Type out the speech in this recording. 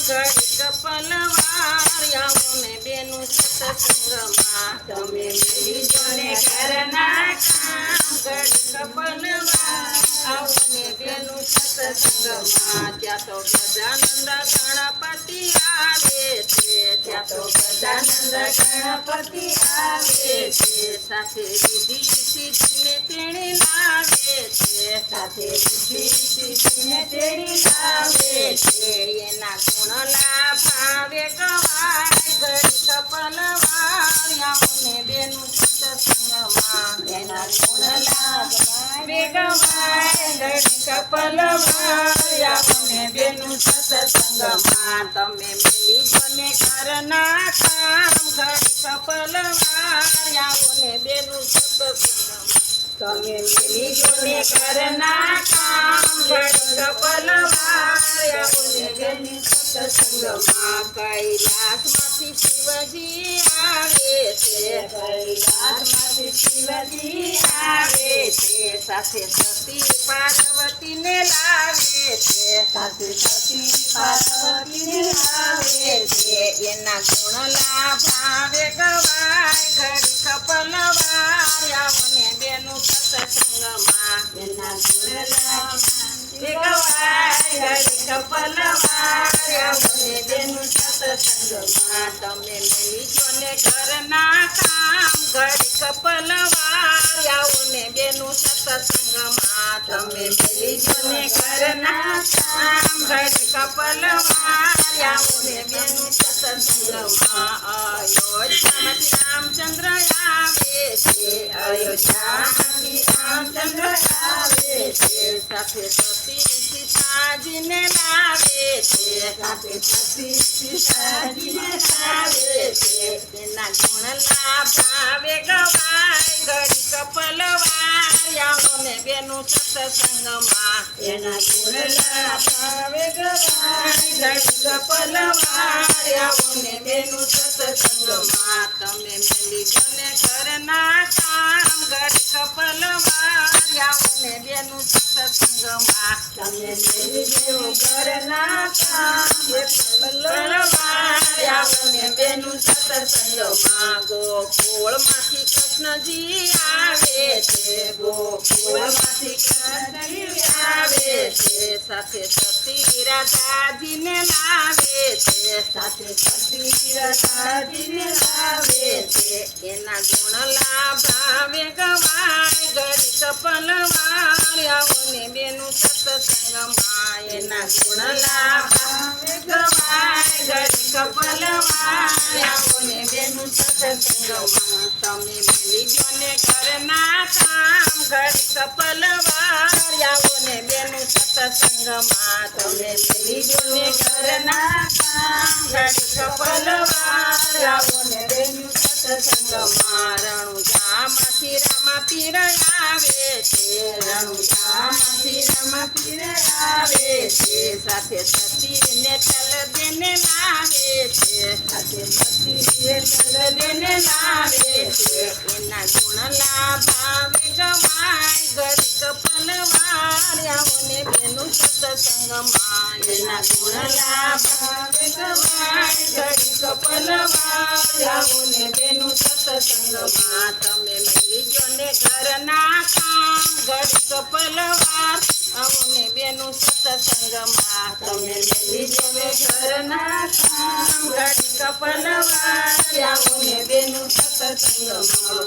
ઘડીક પલવાર આવો ને બેનું સત્સંગમાં તમે મેલીજો ને ઘરના કામ ઘડીક પલવાર આવો ને બેનું સત્સંગમાં ત્યાં તો ગજાનંદ ગણપતિ આવે છે ત્યાં તો ગજાનંદ ગણપતિ આવે છે સાથે રીધિ સીધીને તેણે લાવે છે સાથે રીધિ સીધીને તેણે લાવે છે એના ગુણલા ભાવે ગવાય ઘડીક પલવાર આવો ને બેનું સત્સંગમાં એના ગુણલા ભાવે ગવાય ઘડીક પલવાર આવો ને બેનું સત્સંગમાં તમે મેલીજો ને ઘરના કામ ઘડીક પલવાર આવો ને બેનું સત્સંગમાં તમે મેલીજો ને ઘરના કામ ઘડીક પલવાર આવો ને બેનું સત્સંગમાં કૈલાસમાંથી શિવજી આવે છે કૈલાસમાંથી શિવજી આવે છે સાથે સતી પાર્વતીને લાવે છે સાથે સતી પાર્વતીને લાવે છે એના ગુણલા ભાવે ગવાય ઘડીક પલવાર આવો ને બેનું સત્સંગમાં એના ગુણલા ભાવે ગવાય ઘડીક પલવાર આવો ને બેનું સત્સંગમાં તમે મેલીજો ને ઘરના કામ ઘડીક પલવાર આવો ને બેનું સત્સંગમાં તમે મેલીજો ને ઘરના કામ ઘડીક પલવાર આવો ને બેનું સત્સંગમાં અયોધ્યામાંથી રામચંદ્ર આવે છે અયોધ્યામાંથી રામચંદ્ર આવે છે સાથે સતી સીતાજીને લાવે છે સાથે સતી સીતાજીને લાવે છે એના ગુણલા ભાવે ગવાય ઘડીક પલવાર આવો ને બેનું સત્સંગમાં એના ગુણલા ભાવે ગવાય ઘડીક પલવાર આવો ને બેનું સત્સંગમાં તમે મેલીજો ને ઘરના કામ ઘડીક પલવાર આવો ને બેનું સત્સંગમાં તમે મેલીજો ઘરના કામ પલવાર આવો ને બેનું સત્સંગમાં ગોકુળમાંથી કૃષ્ણજી આવે છે ગોકુળમાંથી કૃષ્ણજી આવે છે સાથે સતી રાધાજીને લાવે છે સાથે સતી રાધાજીને લાવે છે એના ગુણલા ભાવે ગવાય ઘડીક પલવાર આવો ને બેનું સત્સંગમાં એના ગુણલા ભાવે ગવાય ઘડીક પલવાર આવો ને બેનું સત્સંગમાં તમે મેલીજો ને ઘરના કામ ઘડીક પલવાર આવો ને બેનું સત્સંગમાં તમે મેલીજો ને ઘરના કામ ઘડીક પલવાર આવો ને બેનું સત્સંગમાં રણુજામાંથી રામાપીર આવે છે રણુજામાંથી રામાપીર આવે છે સાથે સતીને તલદેને લાવે છે સાથે સતીને તલદેને લાવે છે એના ગુણલા ભાવે ગવાય ઘડીક પલવાર આવો ને બેનું સત્સંગમાં એના ગુણલા ભાવે ગવાય ઘડીક પલવાર આવો ને બેનું સત્સંગમાં તમે મેલીજો ને ઘરના કામ ઘડીક પલવાર આવો ને બેનું સત્સંગમાં તમે મેલીજો ને ઘરના કામ ઘડીક પલવાર આવો ને બેનું સત્સંગમાં